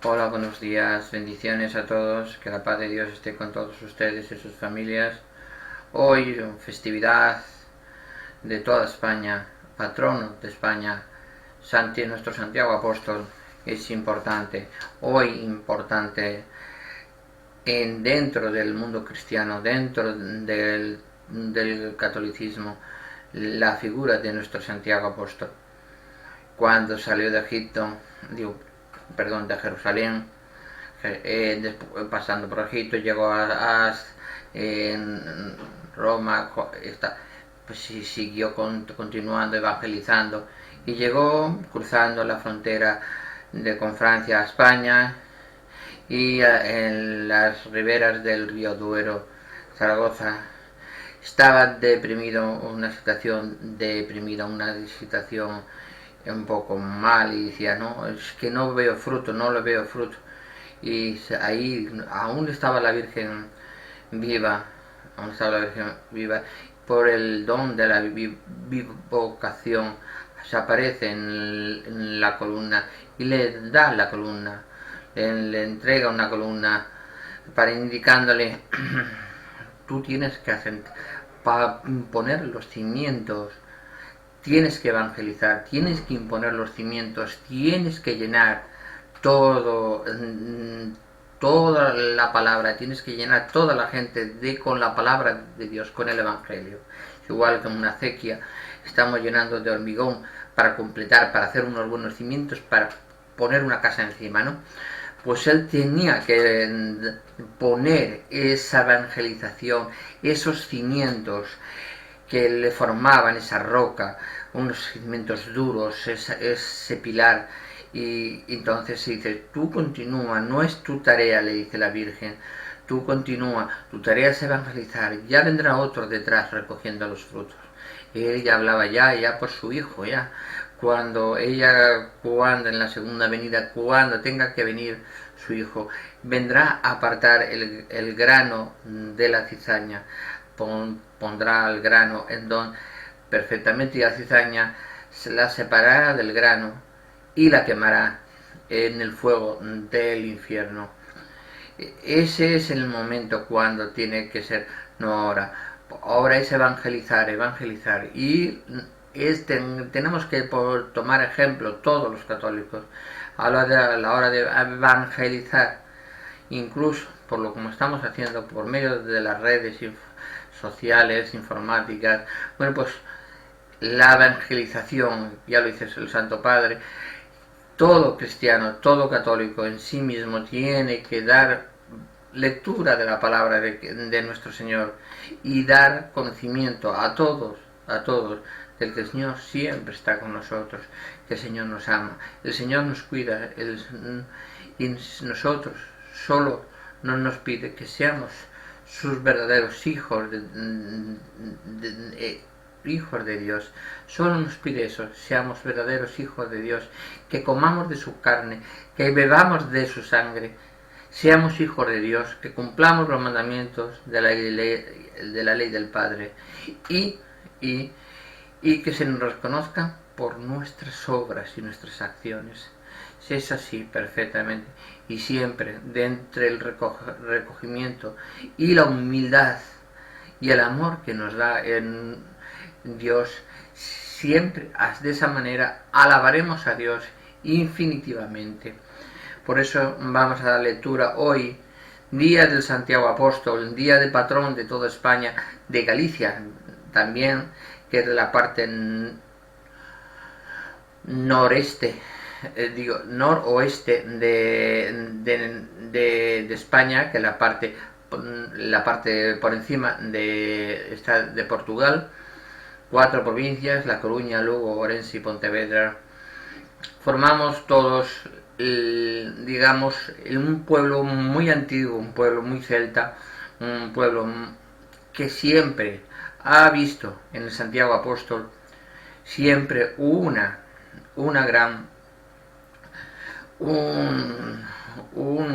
Hola, buenos días, bendiciones a todos, que la paz de Dios esté con todos ustedes y sus familias. Hoy, festividad de toda España, patrono de España, nuestro Santiago Apóstol, es importante, hoy importante dentro del mundo cristiano, dentro del catolicismo, la figura de nuestro Santiago Apóstol. Cuando salió de Egipto, de Jerusalén, pasando por Egipto, llegó a en Roma, pues siguió continuando evangelizando y llegó cruzando la frontera con Francia a España y en las riberas del río Duero, Zaragoza. Estaba deprimido, una situación un poco mal, y decía, no, es que no veo fruto, no le veo fruto. Y ahí aún estaba la Virgen viva, aún estaba la Virgen viva, por el don de la vocación se aparece en la columna y le da la columna, le entrega una columna para indicándole tú tienes que hacer, para poner los cimientos, tienes que evangelizar, tienes que imponer los cimientos, tienes que llenar todo, toda la palabra, tienes que llenar toda la gente con la palabra de Dios, con el Evangelio. Igual que en una acequia estamos llenando de hormigón para completar, para hacer unos buenos cimientos, para poner una casa encima, ¿no? Pues él tenía que poner esa evangelización, esos cimientos que le formaban esa roca, unos cimientos duros, ese pilar. Y entonces se dice, tú continúa, no es tu tarea, le dice la Virgen, tú continúa, tu tarea es evangelizar, ya vendrá otro detrás recogiendo los frutos. Él ya hablaba ya por su hijo, ya. Cuando en la segunda venida, cuando tenga que venir su hijo, vendrá a apartar el grano de la cizaña, pondrá el grano en don perfectamente, y la cizaña se la separará del grano y la quemará en el fuego del infierno. Ese es el momento cuando tiene que ser, no ahora. Ahora es evangelizar, y tenemos que tomar ejemplo todos los católicos a la hora de evangelizar, incluso por lo como estamos haciendo por medio de las redes sociales, informáticas. Bueno, pues la evangelización, ya lo dice el Santo Padre, todo cristiano, todo católico en sí mismo tiene que dar lectura de la palabra de nuestro Señor y dar conocimiento a todos, del que el Señor siempre está con nosotros, que el Señor nos ama, el Señor nos cuida, y nosotros solo nos pide que seamos sus verdaderos hijos hijos de Dios. Solo nos pide eso, seamos verdaderos hijos de Dios, que comamos de su carne, que bebamos de su sangre, seamos hijos de Dios, que cumplamos los mandamientos de la ley del Padre, y que se nos reconozca por nuestras obras y nuestras acciones. Si es así, perfectamente, y siempre de entre el recogimiento y la humildad y el amor que nos da en Dios, siempre de esa manera alabaremos a Dios infinitivamente. Por eso vamos a dar lectura hoy, día del Santiago Apóstol, día de patrón de toda España, de Galicia también, que es de la parte noroeste de España, que la parte por encima de Portugal. 4 provincias, La Coruña, Lugo, Orense y Pontevedra. Formamos todos, un pueblo muy antiguo, un pueblo muy celta, un pueblo que siempre ha visto en el Santiago Apóstol siempre un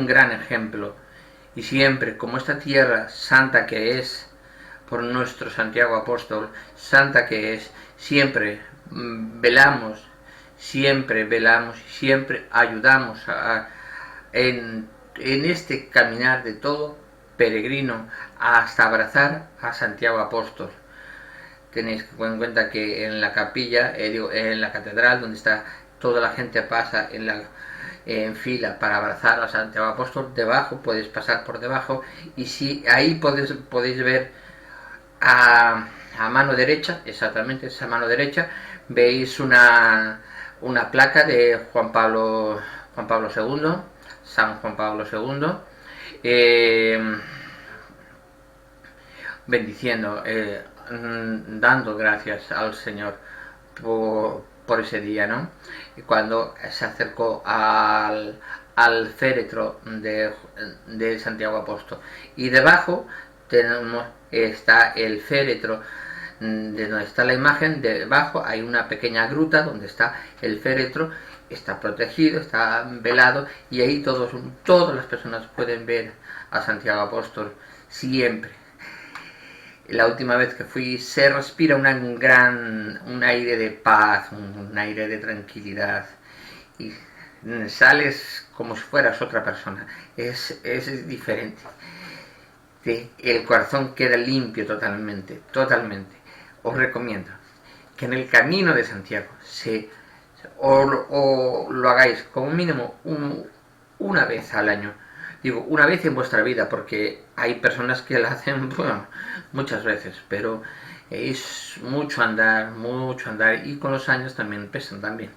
gran ejemplo, y siempre, como esta tierra santa que es por nuestro Santiago Apóstol, santa que es, siempre velamos y siempre ayudamos en este caminar de todo peregrino hasta abrazar a Santiago Apóstol. Tenéis que tener en cuenta que en la capilla, en la catedral, donde está toda la gente pasa en fila para abrazar a Santiago Apóstol, debajo podéis pasar por debajo, y si ahí podéis ver a mano derecha, exactamente esa mano derecha, veis una placa de Juan Pablo II, San Juan Pablo II, bendiciendo, dando gracias al Señor por ese día, ¿no? Y cuando se acercó al féretro de Santiago Apóstol. Y debajo está el féretro de donde está la imagen. Debajo hay una pequeña gruta donde está el féretro, está protegido, está velado, y ahí todas las personas pueden ver a Santiago Apóstol siempre. La última vez que fui se respira un aire de paz, un aire de tranquilidad, y sales como si fueras otra persona. Es diferente. El corazón queda limpio totalmente. Os recomiendo que en el camino de Santiago o lo hagáis como mínimo una vez al año. Digo, una vez en vuestra vida, porque hay personas que la hacen, bueno, muchas veces, pero es mucho andar, y con los años también pesan también.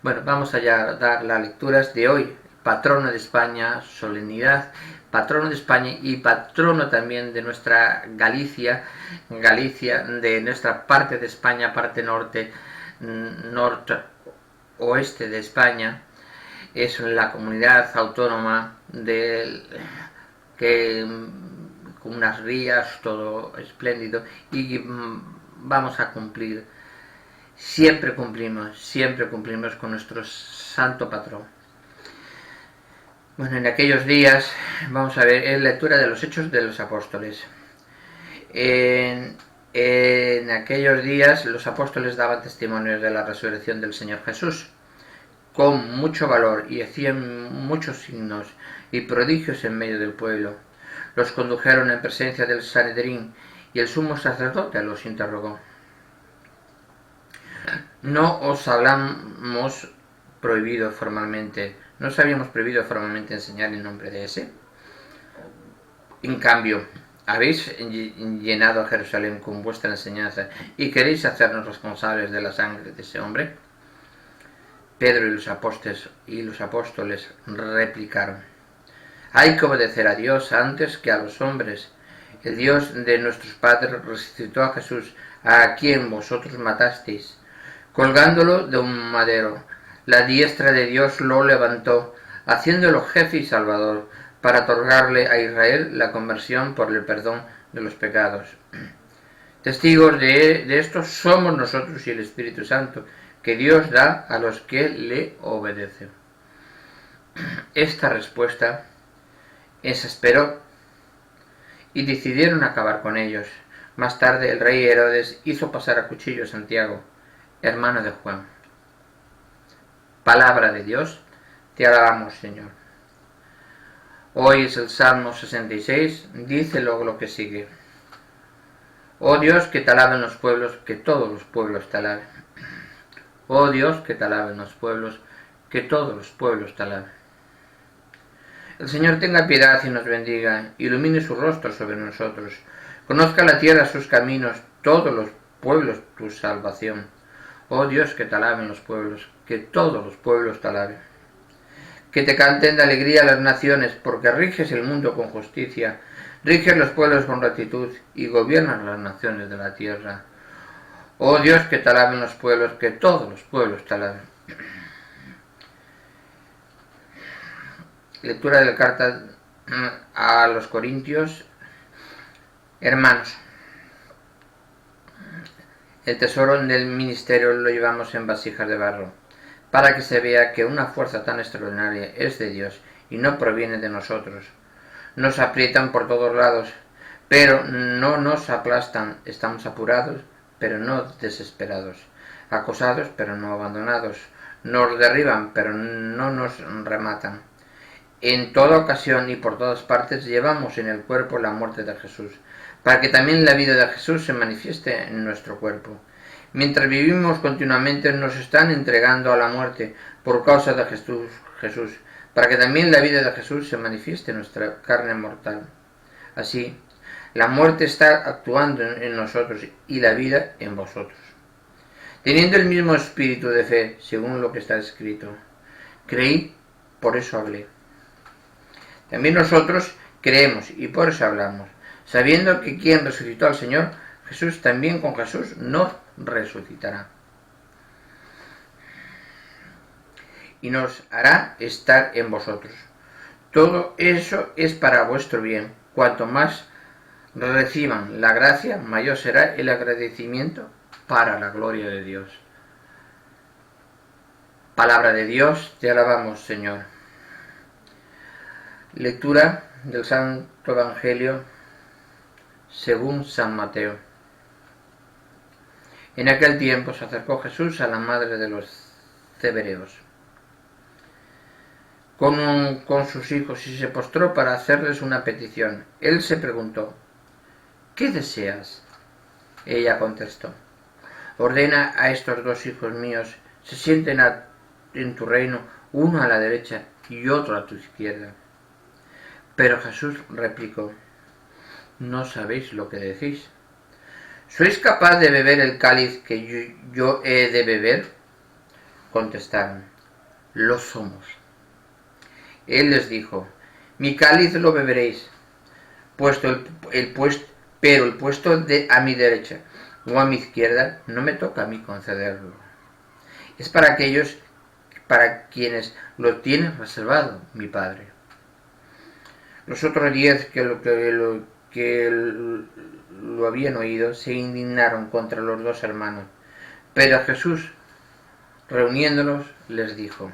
Bueno, vamos allá a dar las lecturas de hoy. Patrono de España, solemnidad, patrono de España y patrono también de nuestra Galicia, de nuestra parte de España, parte norte, oeste de España. Es la comunidad autónoma con unas rías, todo espléndido, y vamos a cumplir, siempre cumplimos con nuestro santo patrón. Bueno, en aquellos días, vamos a ver, es lectura de los Hechos de los Apóstoles. En aquellos días los apóstoles daban testimonio de la resurrección del Señor Jesús con mucho valor, y hacían muchos signos y prodigios en medio del pueblo. Los condujeron en presencia del Sanedrín, y el sumo sacerdote los interrogó. ¿No os habíamos prohibido formalmente enseñar en nombre de ese? En cambio, habéis llenado a Jerusalén con vuestra enseñanza, y queréis hacernos responsables de la sangre de ese hombre. Pedro y los apóstoles replicaron: hay que obedecer a Dios antes que a los hombres. El Dios de nuestros padres resucitó a Jesús, a quien vosotros matasteis, colgándolo de un madero. La diestra de Dios lo levantó, haciéndolo jefe y salvador, para otorgarle a Israel la conversión por el perdón de los pecados. Testigos de esto somos nosotros y el Espíritu Santo, que Dios da a los que le obedecen. Esta respuesta exasperó y decidieron acabar con ellos. Más tarde el rey Herodes hizo pasar a cuchillo a Santiago, hermano de Juan. Palabra de Dios, te alabamos, Señor. Hoy es el Salmo 66, dice luego lo que sigue. Oh Dios, que te alaben los pueblos, que todos los pueblos te alaben. Oh Dios, que te alaben los pueblos, que todos los pueblos te alaben. El Señor tenga piedad y nos bendiga, ilumine su rostro sobre nosotros. Conozca la tierra sus caminos, todos los pueblos tu salvación. Oh Dios, que te alaben los pueblos, que todos los pueblos te alaben. Que te canten de alegría las naciones, porque riges el mundo con justicia, riges los pueblos con rectitud y gobiernas las naciones de la tierra. Oh Dios, que te alaben los pueblos, que todos los pueblos te alaben. Lectura de la carta a los Corintios. Hermanos, el tesoro del ministerio lo llevamos en vasijas de barro, para que se vea que una fuerza tan extraordinaria es de Dios y no proviene de nosotros. Nos aprietan por todos lados, pero no nos aplastan. Estamos apurados, pero no desesperados, acosados, pero no abandonados. Nos derriban, pero no nos rematan. en toda ocasión y por todas partes llevamos en el cuerpo la muerte de Jesús, para que también la vida de Jesús se manifieste en nuestro cuerpo. Mientras vivimos continuamente nos están entregando a la muerte por causa de Jesús, para que también la vida de Jesús se manifieste en nuestra carne mortal. Así, la muerte está actuando en nosotros y la vida en vosotros. Teniendo el mismo espíritu de fe, según lo que está escrito, creí, por eso hablé. También nosotros creemos y por eso hablamos, sabiendo que quien resucitó al Señor Jesús, también con Jesús nos resucitará. Y nos hará estar en vosotros. Todo eso es para vuestro bien. Cuanto más reciban la gracia, mayor será el agradecimiento para la gloria de Dios. Palabra de Dios, te alabamos, Señor. Lectura del Santo Evangelio según San Mateo. En aquel tiempo se acercó Jesús a la madre de los Zebedeos con sus hijos y se postró para hacerles una petición. Él se preguntó: ¿qué deseas? Ella contestó: ordena a estos dos hijos míos se sienten en tu reino, uno a la derecha y otro a tu izquierda. Pero Jesús replicó: no sabéis lo que decís. ¿Sois capaz de beber el cáliz que yo he de beber? Contestaron: lo somos. Él les dijo: mi cáliz lo beberéis, pero el puesto a mi derecha o a mi izquierda no me toca a mí concederlo. Es para aquellos para quienes lo tiene reservado mi Padre. Los otros 10 que lo habían oído se indignaron contra los dos hermanos, pero Jesús, reuniéndolos, les dijo: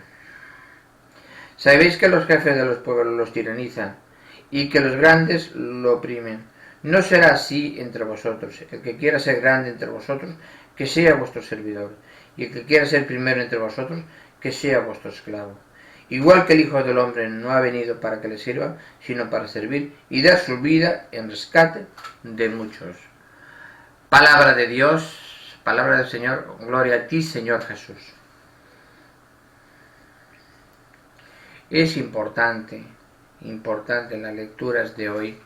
sabéis que los jefes de los pueblos los tiranizan y que los grandes lo oprimen. No será así entre vosotros. El que quiera ser grande entre vosotros, que sea vuestro servidor, y el que quiera ser primero entre vosotros, que sea vuestro esclavo. Igual que el Hijo del Hombre no ha venido para que le sirva, sino para servir y dar su vida en rescate de muchos. Palabra de Dios, palabra del Señor, gloria a ti, Señor Jesús. Es importante las lecturas de hoy.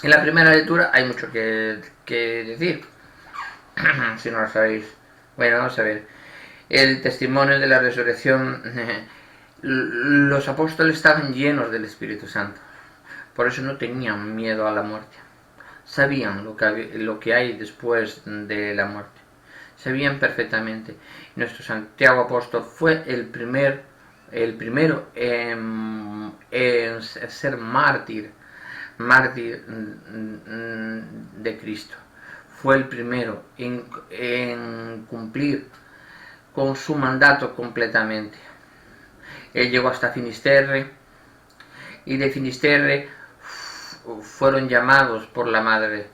En la primera lectura hay mucho que decir, si no lo sabéis. Bueno, vamos a ver. El testimonio de la resurrección. Los apóstoles estaban llenos del Espíritu Santo. Por eso no tenían miedo a la muerte. Sabían lo que hay después de la muerte. Sabían perfectamente. Nuestro Santiago apóstol fue el primero en ser mártir de Cristo. Fue el primero en cumplir con su mandato completamente. Él llegó hasta Finisterre y de Finisterre fueron llamados por la madre,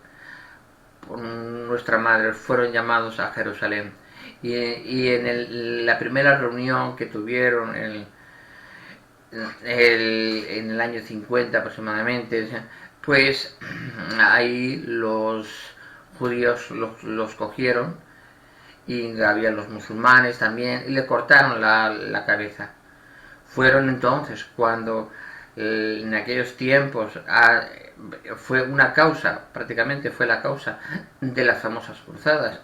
por nuestra madre, fueron llamados a Jerusalén. Y en la primera reunión que tuvieron en el año 50 aproximadamente, pues ahí los judíos los cogieron, y había los musulmanes también, y le cortaron la cabeza. Fueron entonces cuando en aquellos tiempos fue una causa, prácticamente fue la causa de las famosas cruzadas,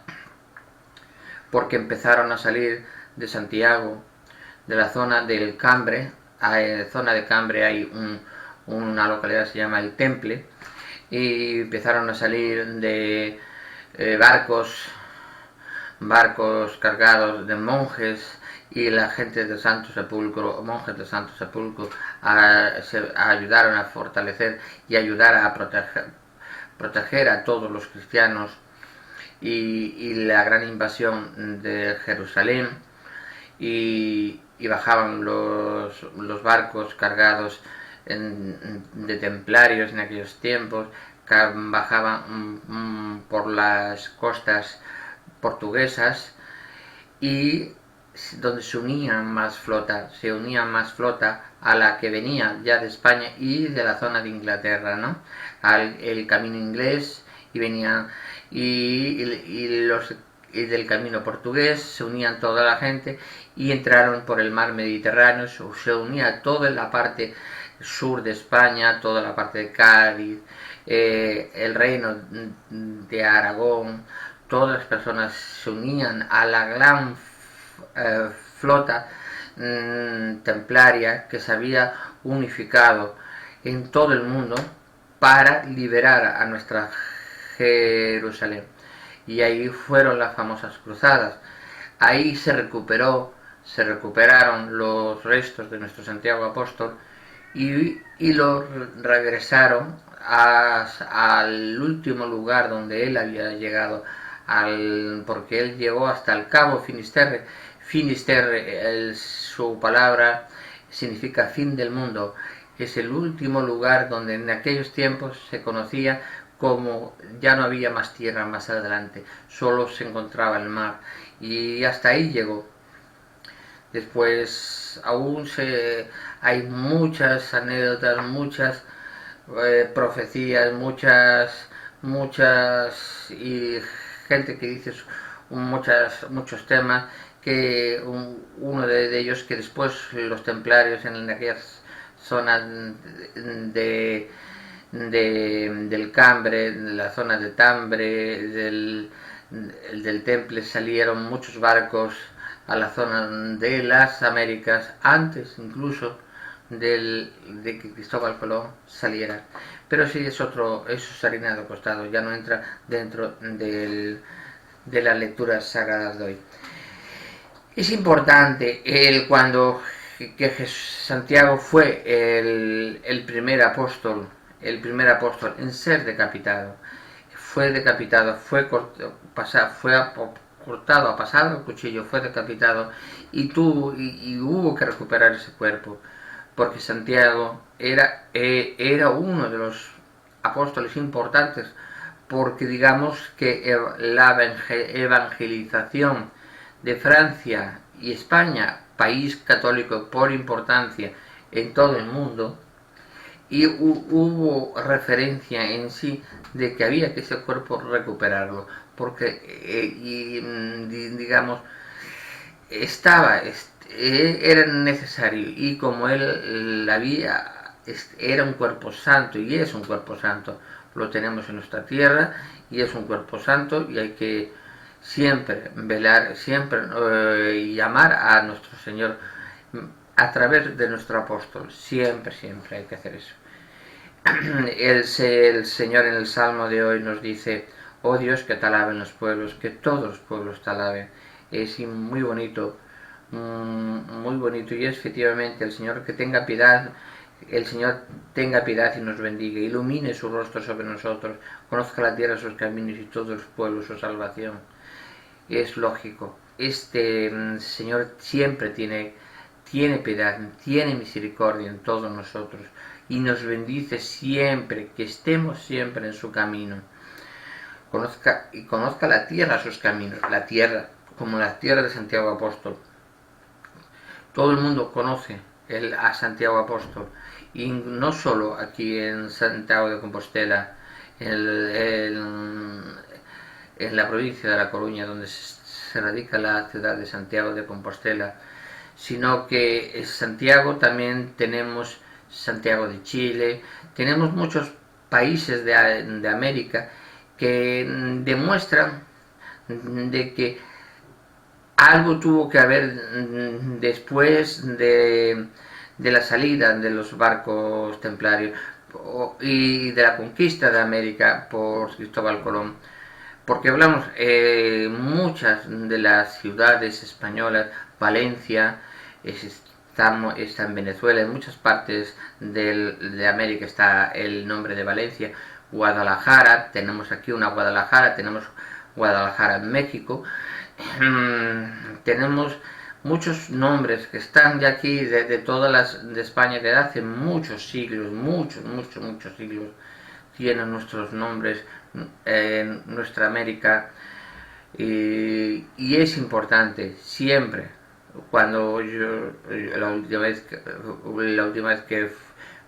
porque empezaron a salir de Santiago, de la zona del Cambre. En la zona de Cambre hay una localidad que se llama El Temple, y empezaron a salir de barcos cargados de monjes y la gente de Santo Sepulcro, monjes de Santo Sepulcro, ayudaron a fortalecer y ayudar a proteger a todos los cristianos y la gran invasión de Jerusalén, y bajaban los barcos cargados de templarios en aquellos tiempos, bajaban por las costas portuguesas, y donde se unían más flotas, a la que venía ya de España y de la zona de Inglaterra, ¿no? El camino inglés y venían y del camino portugués se unían toda la gente y entraron por el mar Mediterráneo, se unía toda la parte sur de España, toda la parte de Cádiz, el reino de Aragón, todas las personas se unían a la gran flota templaria que se había unificado en todo el mundo para liberar a nuestra Jerusalén. Y ahí fueron las famosas cruzadas. Ahí se recuperaron los restos de nuestro Santiago Apóstol y lo regresaron al último lugar donde él había llegado, porque él llegó hasta el Cabo Finisterre. Finisterre, su palabra significa fin del mundo. Es el último lugar donde en aquellos tiempos se conocía como ya no había más tierra más adelante, solo se encontraba el mar, y hasta ahí llegó. Después hay muchas anécdotas, muchas profecías, muchas y gente que dice muchos temas, que uno de ellos que después los templarios en aquellas zonas del Cambre, de la zona de Tambre, del Temple, salieron muchos barcos a la zona de las Américas antes incluso de que Cristóbal Colón saliera. Pero sí, eso es harina de costado, ya no entra dentro de las lecturas sagradas de hoy. Es importante que Santiago fue el primer apóstol en ser decapitado. Fue cortado, a pasado el cuchillo, fue decapitado y hubo que recuperar ese cuerpo, porque Santiago era uno de los apóstoles importantes, porque digamos que la evangelización de Francia y España, país católico por importancia en todo el mundo, y hubo referencia en sí de que había que ese cuerpo recuperarlo, porque digamos era necesario, y como él era un cuerpo santo y es un cuerpo santo, lo tenemos en nuestra tierra y es un cuerpo santo, y hay que siempre velar, siempre llamar a nuestro Señor a través de nuestro apóstol, siempre hay que hacer eso. El Señor en el Salmo de hoy nos dice: oh Dios, que te alaben los pueblos, que todos los pueblos te alaben. Es muy bonito, y es efectivamente el Señor que tenga piedad. El Señor tenga piedad y nos bendiga, ilumine su rostro sobre nosotros, conozca la tierra sus caminos y todos los pueblos su salvación. Es lógico, Señor siempre tiene piedad, tiene misericordia en todos nosotros y nos bendice siempre, que estemos siempre en su camino. Conozca la tierra sus caminos, la tierra como la tierra de Santiago Apóstol. Todo el mundo conoce a Santiago Apóstol, y no solo aquí en Santiago de Compostela, en la provincia de La Coruña, donde se radica la ciudad de Santiago de Compostela, sino que en Santiago también tenemos Santiago de Chile, tenemos muchos países de América que demuestran de que algo tuvo que haber después de la salida de los barcos templarios y de la conquista de América por Cristóbal Colón, porque hablamos muchas de las ciudades españolas, Valencia está en Venezuela, en muchas partes de América está el nombre de Valencia, Guadalajara, tenemos aquí una Guadalajara, tenemos Guadalajara en México, tenemos muchos nombres que están de aquí, de todas de España, desde hace muchos siglos, muchos siglos, tienen nuestros nombres en nuestra América, y es importante siempre Cuando la última vez que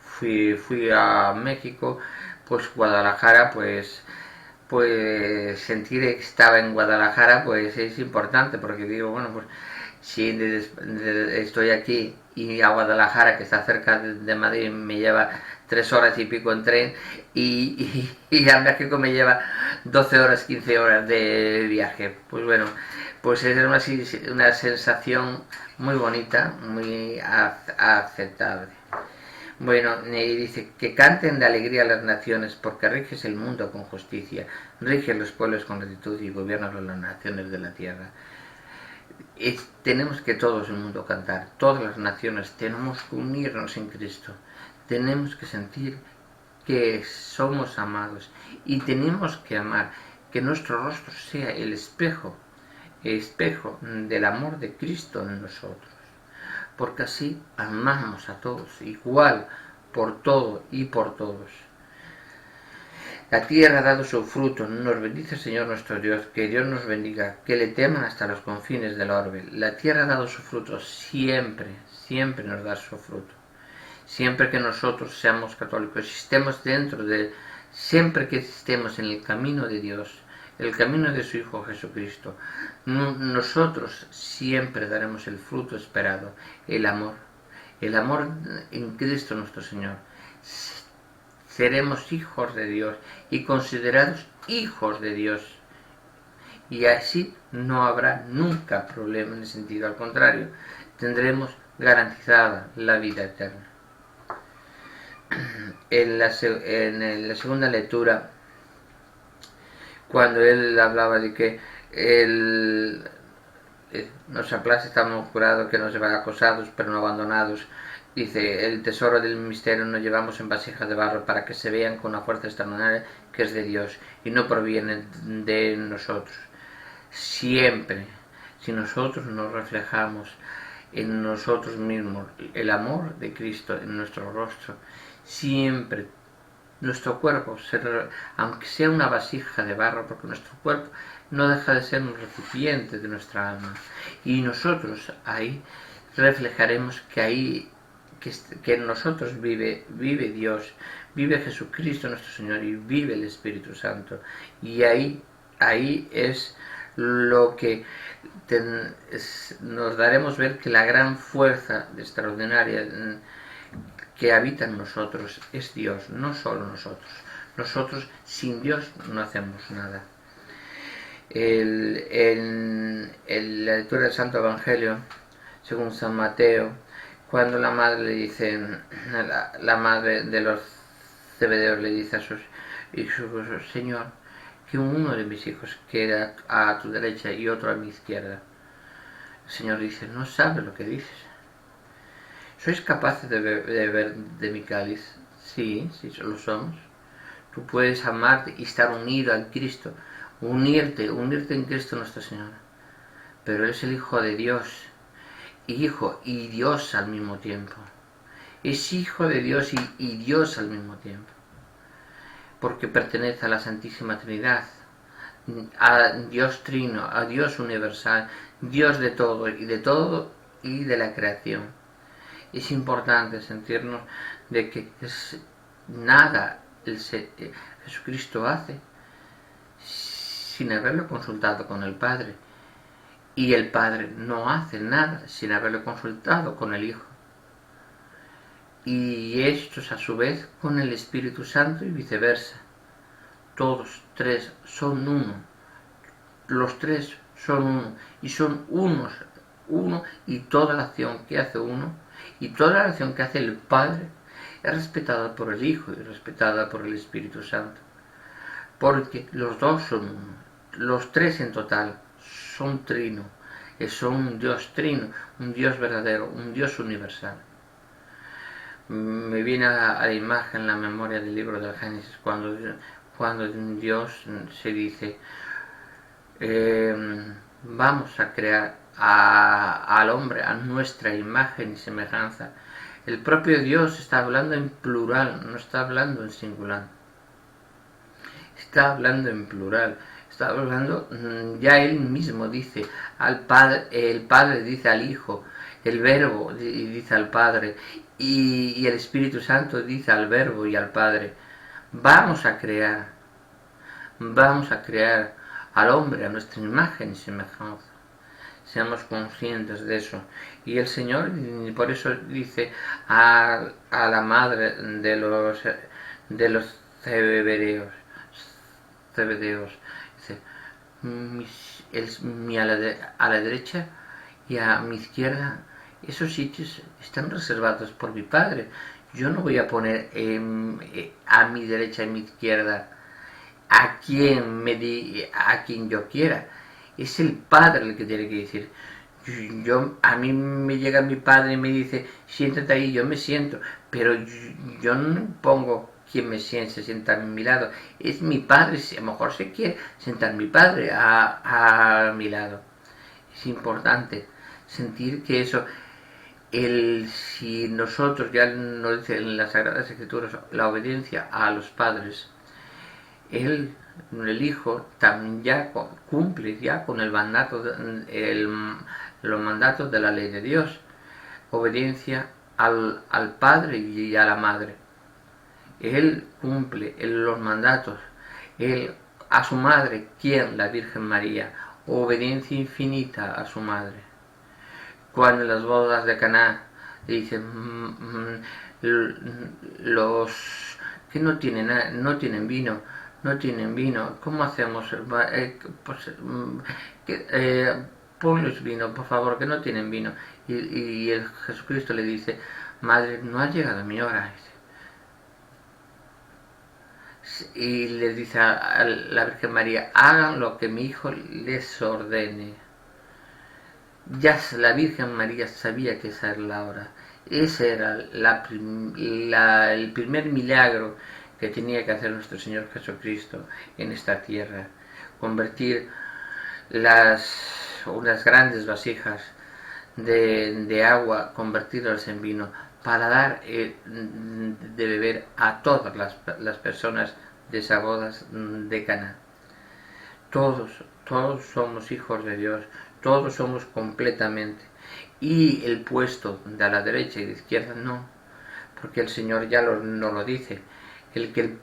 fui a México, pues Guadalajara, pues sentir que estaba en Guadalajara pues es importante, porque digo, bueno, pues si estoy aquí y a Guadalajara, que está cerca de Madrid, me lleva 3 horas y pico en tren, y a México me lleva 12 horas, 15 horas de viaje. Pues bueno, pues es una sensación muy bonita, muy aceptable. Bueno, y dice que canten de alegría las naciones, porque riges el mundo con justicia, riges los pueblos con rectitud y gobiernas las naciones de la tierra. Tenemos que todos el mundo cantar, todas las naciones, tenemos que unirnos en Cristo, tenemos que sentir que somos amados y tenemos que amar, que nuestro rostro sea el espejo del amor de Cristo en nosotros, porque así amamos a todos igual, por todo y por todos. La tierra ha dado su fruto, nos bendice el Señor nuestro Dios, que Dios nos bendiga, que le teman hasta los confines del orbe. La tierra ha dado su fruto, siempre, siempre nos da su fruto. Siempre que nosotros seamos católicos, siempre que estemos en el camino de Dios, el camino de su Hijo Jesucristo, nosotros siempre daremos el fruto esperado, el amor en Cristo nuestro Señor. Seremos hijos de Dios y considerados hijos de Dios. Y así no habrá nunca problema en el sentido, al contrario, tendremos garantizada la vida eterna. En la segunda lectura, cuando él hablaba de que nuestra clase estamos jurados que nos llevará acosados pero no abandonados, dice, el tesoro del misterio nos llevamos en vasijas de barro para que se vean con una fuerza extraordinaria que es de Dios y no proviene de nosotros. Siempre, si nosotros nos reflejamos en nosotros mismos el amor de Cristo en nuestro rostro, siempre nuestro cuerpo, aunque sea una vasija de barro, porque nuestro cuerpo no deja de ser un recipiente de nuestra alma, y nosotros ahí reflejaremos que en nosotros vive Dios, vive Jesucristo nuestro Señor y vive el Espíritu Santo, y ahí es lo que nos daremos ver que la gran fuerza extraordinaria que habita en nosotros es Dios, no solo nosotros. Nosotros sin Dios no hacemos nada. En la lectura del Santo Evangelio, según San Mateo, cuando la madre le dice, la madre de los Zebedeos le dice a sus hijos, Señor, que uno de mis hijos quede a tu derecha y otro a mi izquierda. El Señor dice, no sabes lo que dices. ¿Sois capaces de beber de mi cáliz? Sí, lo somos. Tú puedes amarte y estar unido a Cristo, unirte en Cristo nuestro Señor. Pero Él es el Hijo de Dios, Hijo y Dios al mismo tiempo. Es Hijo de Dios y Dios al mismo tiempo. Porque pertenece a la Santísima Trinidad, a Dios Trino, a Dios universal, Dios de todo y de la creación. Es importante sentirnos de que nada Jesucristo hace sin haberlo consultado con el Padre, y el Padre no hace nada sin haberlo consultado con el Hijo, y estos a su vez con el Espíritu Santo y viceversa. Todos tres son uno, los tres son uno y son uno, y toda la acción que hace uno y toda la acción que hace el Padre es respetada por el Hijo y respetada por el Espíritu Santo, porque los dos son uno, los tres en total son trino, son un Dios trino, un Dios verdadero, un Dios universal. Me viene a la imagen, la memoria del libro del Génesis, cuando Dios se dice, vamos a crear al hombre a nuestra imagen y semejanza. El propio Dios está hablando en plural, no está hablando en singular. Está hablando en plural, está hablando, ya él mismo dice al Padre, el Padre dice al Hijo, el Verbo dice al Padre, y el Espíritu Santo dice al Verbo y al Padre. Vamos a crear, vamos a crear al hombre a nuestra imagen y semejanza. Seamos conscientes de eso. Y el Señor, por eso dice a la madre de los zebedeos, dice, a la derecha y a mi izquierda, esos sitios están reservados por mi Padre. Yo no voy a poner a mi derecha y mi izquierda a quien yo quiera. Es el Padre el que tiene que decir. A mí me llega mi Padre y me dice, siéntate ahí, yo me siento, pero yo no pongo quien se sienta a mi lado. Es mi Padre, a lo mejor se quiere sentar mi Padre a mi lado. Es importante sentir que eso, si nosotros, ya nos dice en las Sagradas Escrituras, la obediencia a los padres, el Hijo también ya cumple ya con los mandatos de la ley de Dios. Obediencia al Padre y a la Madre. Él cumple los mandatos. Él a su madre, ¿quién? La Virgen María. Obediencia infinita a su madre. Cuando en las bodas de Caná dicen los que no tienen vino, ¿cómo hacemos? Ponles vino, por favor, que no tienen vino. Y el Jesucristo le dice, madre, no ha llegado mi hora. Y le dice a la Virgen María, hagan lo que mi hijo les ordene. Ya la Virgen María sabía que esa era la hora. Ese era el primer milagro que tenía que hacer nuestro Señor Jesucristo en esta tierra. Convertir unas grandes vasijas de agua, convertirlas en vino, para dar de beber a todas las personas de esas bodas de Caná. Todos somos hijos de Dios, todos somos completamente. Y el puesto de a la derecha y de izquierda no, porque el Señor ya no lo dice. El que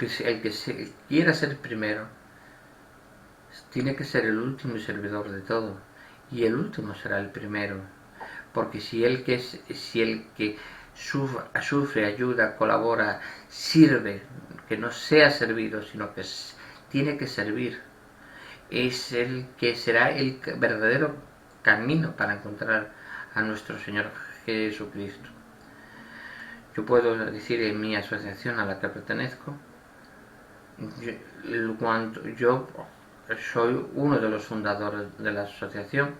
quiera ser primero tiene que ser el último y servidor de todo, y el último será el primero, porque si el que sufre, ayuda, colabora, sirve, que no sea servido, sino que tiene que servir, es el que será el verdadero camino para encontrar a nuestro Señor Jesucristo. Yo puedo decir en mi asociación a la que pertenezco, yo soy uno de los fundadores de la asociación,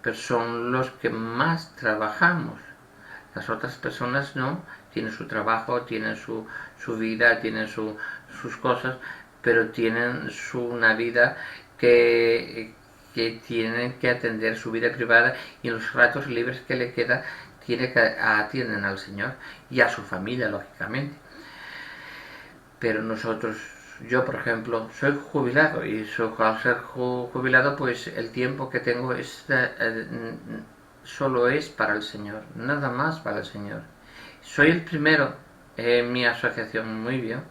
pero son los que más trabajamos. Las otras personas no, tienen su trabajo, tienen su vida, tienen sus cosas, pero tienen una vida que tienen que atender su vida privada, y en los ratos libres que le queda atienden al Señor y a su familia, lógicamente. Pero yo por ejemplo soy jubilado, y al ser jubilado pues el tiempo que tengo solo es para el Señor, nada más para el Señor. Soy el primero en mi asociación, muy bien,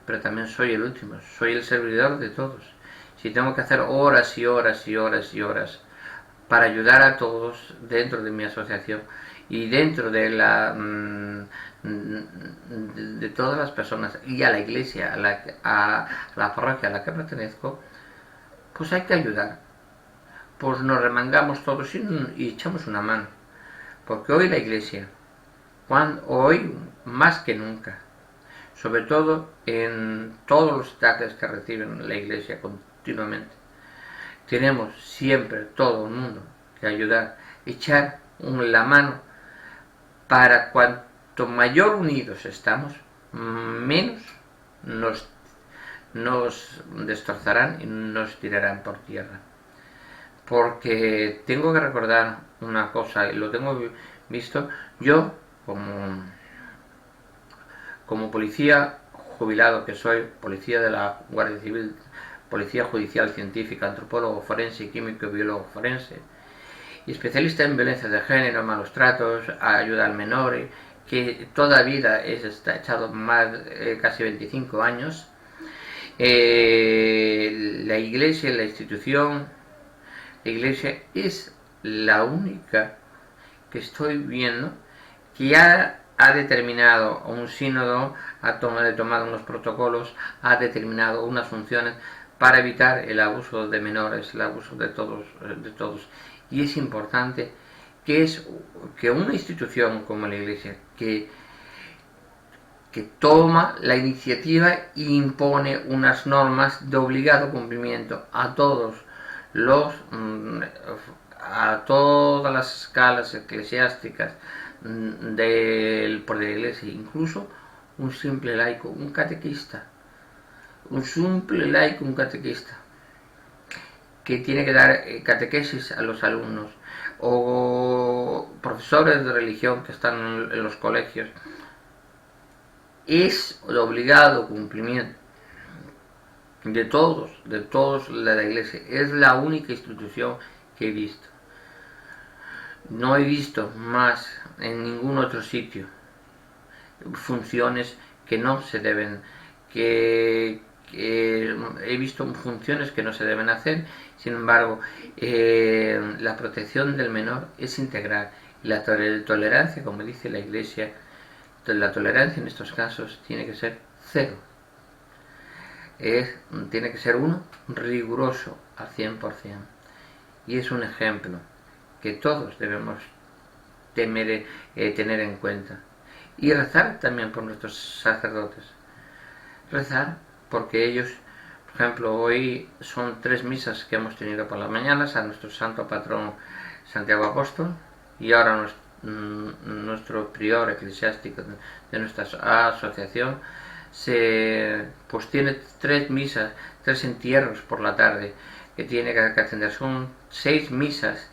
pero también soy el último, soy el servidor de todos. Si tengo que hacer horas y horas y horas y horas para ayudar a todos dentro de mi asociación y dentro de de todas las personas, y a la iglesia, a la parroquia a la que pertenezco, pues hay que ayudar. Pues nos remangamos todos y echamos una mano, porque hoy la iglesia, hoy más que nunca, sobre todo en todos los ataques que reciben la iglesia continuamente, tenemos siempre todo el mundo que ayudar, echar la mano, para cuanto mayor unidos estamos, menos nos destrozarán y nos tirarán por tierra. Porque tengo que recordar una cosa, y lo tengo visto, yo como policía jubilado que soy, policía de la Guardia Civil, policía judicial, científica, antropólogo forense, químico y biólogo forense, y especialista en violencia de género, malos tratos, ayuda al menor, que toda vida está echado más casi 25 años. La iglesia, la institución, la iglesia es la única que estoy viendo que ya ha determinado un sínodo, ha tomado unos protocolos, ha determinado unas funciones para evitar el abuso de menores, el abuso de todos. Y es importante que una institución como la iglesia, que toma la iniciativa e impone unas normas de obligado cumplimiento a todas las escalas eclesiásticas por la iglesia, incluso un simple laico, un catequista, que tiene que dar catequesis a los alumnos, o profesores de religión que están en los colegios. Es de obligado cumplimiento de todos la iglesia. Es la única institución que he visto. No he visto más en ningún otro sitio funciones que no se deben, que he visto funciones que no se deben hacer. Sin embargo, la protección del menor es integral. La tolerancia, como dice la iglesia, la tolerancia en estos casos tiene que ser cero. Tiene que ser uno riguroso al 100%. Y es un ejemplo que todos debemos tener en cuenta. Y rezar también por nuestros sacerdotes. Rezar porque ellos, por ejemplo, hoy son 3 misas que hemos tenido por las mañanas a nuestro santo patrón Santiago Apóstol, y ahora nuestro prior eclesiástico de nuestra asociación pues tiene 3 misas, 3 entierros por la tarde que tiene que atender. Son 6 misas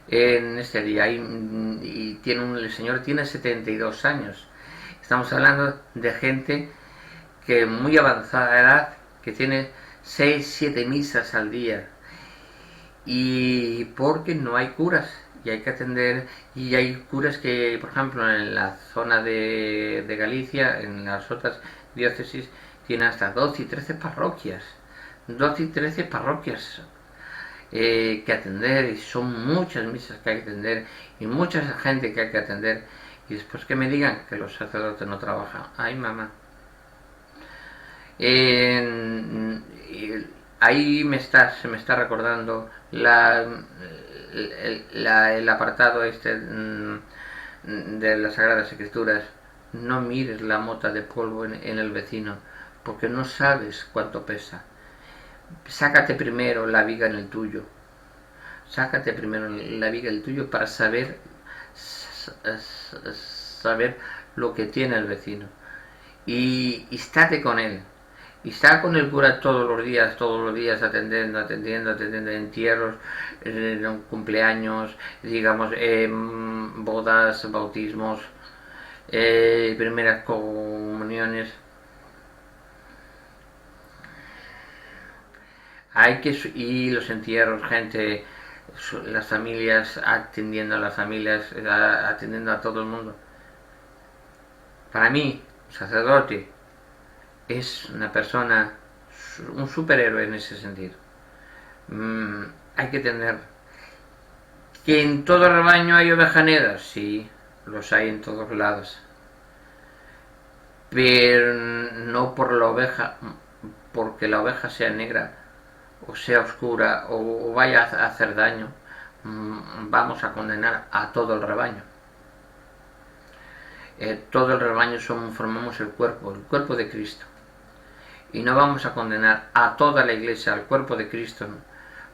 en este día, y el señor tiene 72 años. Estamos hablando de gente que muy avanzada edad, que tiene 6, 7 misas al día, y porque no hay curas, y hay que atender. Y hay curas que, por ejemplo, en la zona de Galicia, en las otras diócesis, tienen hasta 12 y 13 parroquias. 12 y 13 parroquias que atender, y son muchas misas que hay que atender, y mucha gente que hay que atender, y después que me digan que los sacerdotes no trabajan. ¡Ay, mamá! Ahí se me está recordando el apartado de las Sagradas Escrituras. No mires la mota de polvo en el vecino, porque no sabes cuánto pesa. Sácate primero la viga en el tuyo. Sácate primero la viga en el tuyo para saber lo que tiene el vecino. Y estate con él. Y está con el cura todos los días, atendiendo entierros, cumpleaños, digamos, bodas, bautismos, primeras comuniones. Y los entierros, gente, las familias, atendiendo a las familias, atendiendo a todo el mundo. Para mí, sacerdote es una persona, un superhéroe en ese sentido. Hay que tener que en todo rebaño hay ovejaneras, sí, los hay en todos lados, pero no por la oveja, porque la oveja sea negra o sea oscura o vaya a hacer daño, vamos a condenar a todo el rebaño. Todo el rebaño formamos el cuerpo de Cristo. Y no vamos a condenar a toda la iglesia, al cuerpo de Cristo,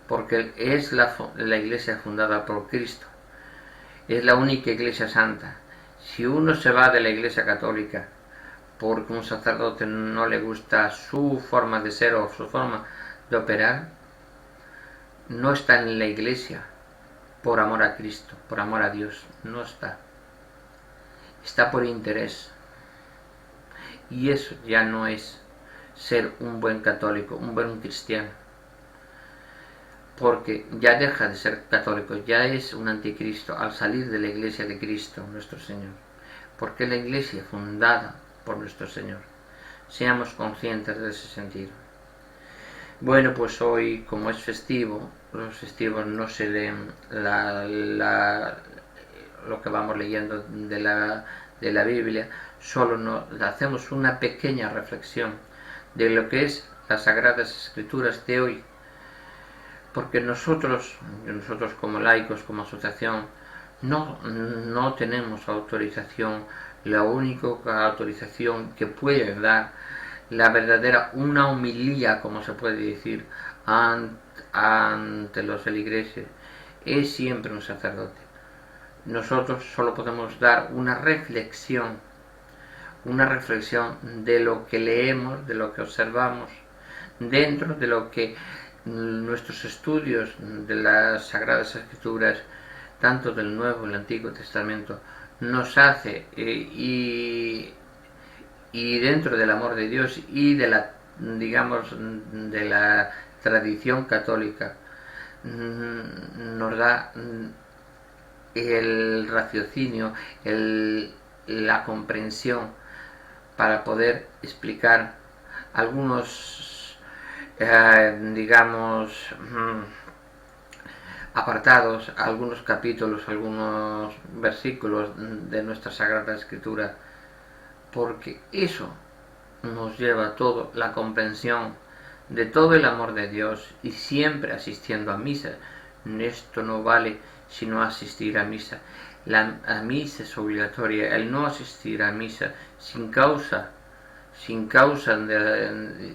porque es la iglesia fundada por Cristo. Es la única iglesia santa. Si uno se va de la iglesia católica porque un sacerdote no le gusta su forma de ser o su forma de operar, no está en la iglesia por amor a Cristo, por amor a Dios. No está. Está por interés. Y eso ya no es ser un buen católico, un buen cristiano, porque ya deja de ser católico, ya es un anticristo al salir de la iglesia de Cristo nuestro Señor, porque la iglesia fundada por nuestro Señor. Seamos conscientes de ese sentido. Bueno, pues hoy, como es festivo, los festivos no se leen lo que vamos leyendo de la Biblia, solo hacemos una pequeña reflexión de lo que es las Sagradas Escrituras de hoy, porque nosotros como laicos, como asociación, no tenemos autorización. La única autorización que puede dar la verdadera, una homilía, como se puede decir, ante los feligreses, es siempre un sacerdote. Nosotros solo podemos dar una reflexión de lo que leemos, de lo que observamos, dentro de lo que nuestros estudios de las Sagradas Escrituras, tanto del Nuevo y del Antiguo Testamento, nos hace, y dentro del amor de Dios y de la, digamos, de la tradición católica, nos da el raciocinio, la comprensión para poder explicar algunos, digamos, apartados, algunos capítulos, algunos versículos de nuestra Sagrada Escritura, porque eso nos lleva a todo la comprensión de todo el amor de Dios, y siempre asistiendo a misa. Esto no vale sino asistir a misa. La misa es obligatoria. El no asistir a misa sin causa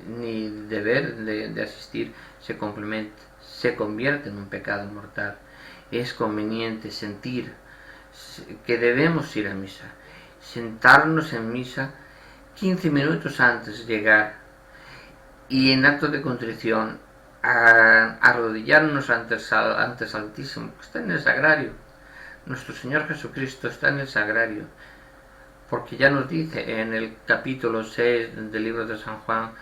ni deber de asistir se convierte en un pecado mortal. Es conveniente sentir que debemos ir a misa, sentarnos en misa 15 minutos antes de llegar, y en acto de contrición arrodillarnos ante el Santísimo, que está en el sagrario. Nuestro Señor Jesucristo está en el sagrario, porque ya nos dice en el capítulo 6 del libro de San Juan: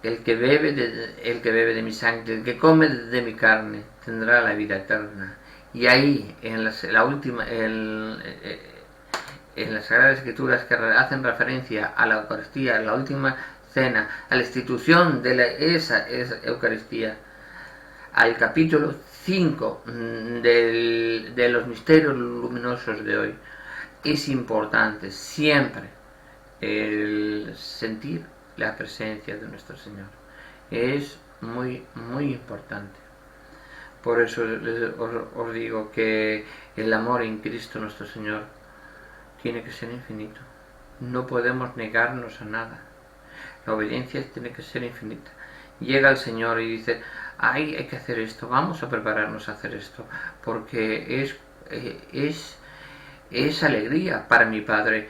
el que bebe de mi sangre, el que come de mi carne, tendrá la vida eterna. Y ahí, en las Sagradas Escrituras que hacen referencia a la Eucaristía, la última cena, a la institución de esa Eucaristía, al capítulo 5 de los misterios luminosos de hoy, es importante siempre el sentir la presencia de nuestro Señor. Es muy, muy importante. Por eso os digo que el amor en Cristo nuestro Señor tiene que ser infinito. No podemos negarnos a nada. La obediencia tiene que ser infinita. Llega el Señor y dice: hay que hacer esto, vamos a prepararnos a hacer esto, porque es alegría para mi Padre.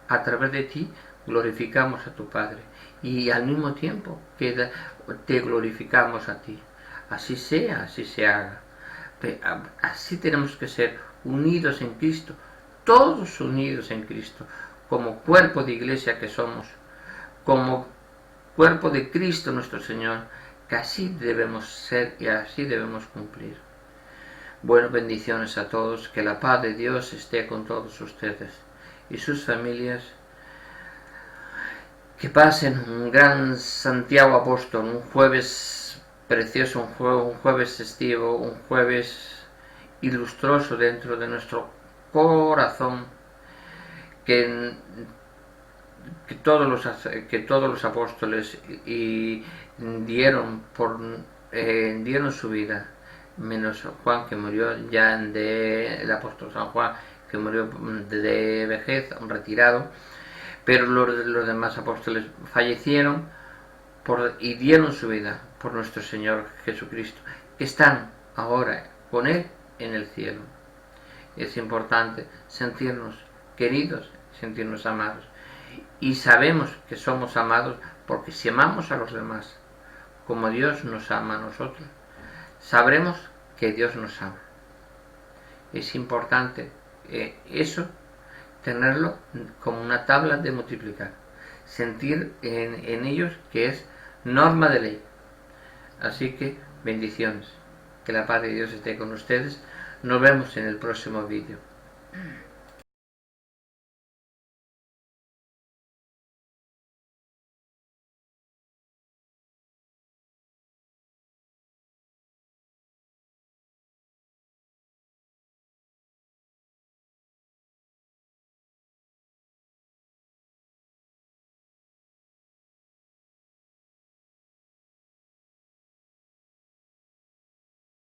A través de ti glorificamos a tu Padre, y al mismo tiempo que te glorificamos a ti. Así sea, así se haga. Así tenemos que ser, unidos en Cristo, todos unidos en Cristo, como cuerpo de iglesia que somos, como cuerpo de Cristo nuestro Señor, que así debemos ser y así debemos cumplir. Bueno, bendiciones a todos, que la paz de Dios esté con todos ustedes y sus familias. Que pasen un gran Santiago Apóstol, un jueves precioso, un jueves festivo, un jueves ilustroso dentro de nuestro corazón, que todos los apóstoles dieron su vida, menos Juan, que murió ya el apóstol San Juan, que murió de vejez, retirado, pero los demás apóstoles fallecieron y dieron su vida por nuestro Señor Jesucristo, que están ahora con Él en el cielo. Es importante sentirnos queridos, sentirnos amados, y sabemos que somos amados porque si amamos a los demás como Dios nos ama a nosotros, sabremos que Dios nos ama. Es importante eso tenerlo como una tabla de multiplicar, sentir en ellos que es norma de ley. Así que bendiciones, que la paz de Dios esté con ustedes. Nos vemos en el próximo vídeo.